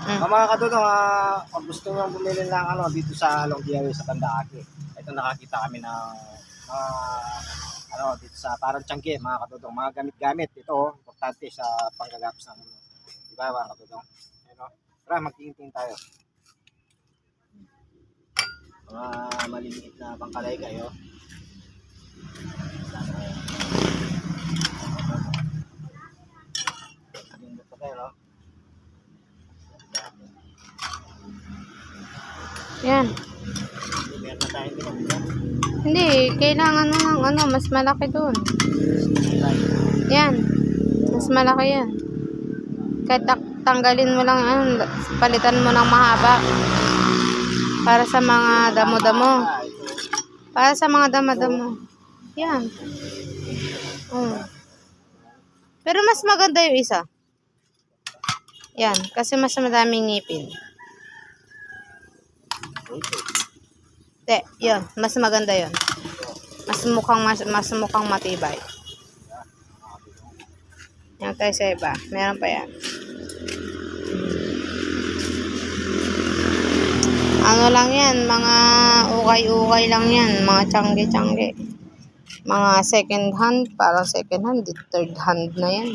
Mga katutong, kung gusto nyo bumili ng dito sa Long Diario sa Pandaaki, ito nakakita kami ng dito sa parang tiyangge, mga katutong, mga gamit-gamit. Ito, importante sa panggagapos ng di ba, mga katutong? Tara, magtingin-tingin tayo. Mga maliliit na pangkalay kayo. Yan. Hindi, kailangan mo ng mas malaki doon. Yan. Mas malaki yan. Kahit tanggalin mo lang yan, palitan mo ng mahaba. Para sa mga damo-damo. Para sa mga damo-damo. Yan. Pero mas maganda yung isa. Yan, kasi mas madaming ngipin. Te, yun, mas maganda yun. Mas mukhang matibay. Yan tayo sa iba. Meron pa yan. Ano lang yan, mga ukay-ukay lang yan. Mga tiyangge-tiyangge. Mga second hand, parang second hand, third hand na yan.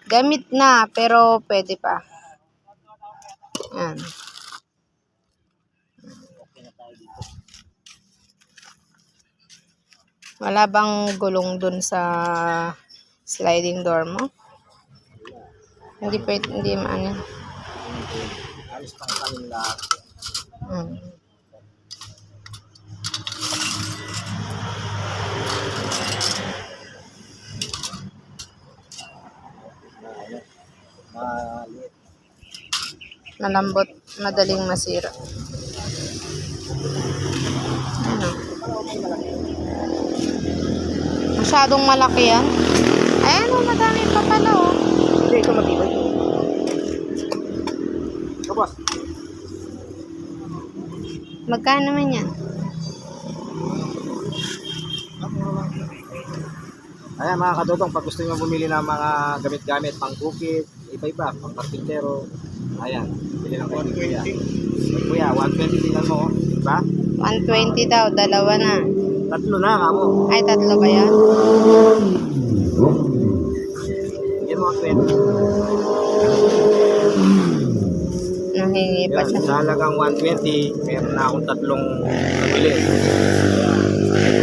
Gamit na, pero pwede pa. Yan. Wala bang gulong dun sa sliding door mo? Hindi pwede, hindi maano. Alis pang kami lahat. Malambot, madaling masira. Ano? Masyadong malaki yan. Ayan o, madami pa pala o. Hindi, ito matibay. Ito, boss. Magkano naman yan? Ayan mga katutong, pag gusto nyo bumili ng mga gamit-gamit, pang bukid, iba-iba, pang karpintero, ayan, bili ng kayo kuya. Kuya, 120 tingnan mo, diba? 120 daw, dalawa na. Tatlo na kamo. Ay, tatlo ba yan? Yan mga 20. Nahingi pa Yan, siya. sa halagang 120, meron na akong tatlong nabili.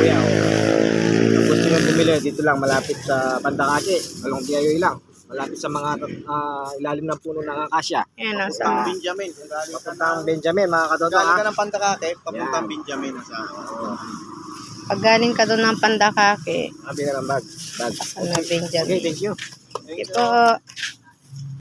Kuya, kung gusto nyo bumili, dito lang, malapit sa Pandakake, Long Diario lang. Malapit sa mga ilalim ng puno ng akasya. Yan o, Papuntang sa... Benjamin. Papuntang Benjamin, mga katotong. Galing ka ng Pandakake, papuntang Benjamin. Pag galing ka doon ng Pandakake, Sabi na ng bag. pasan na Benjamin. Okay, thank you. Ito,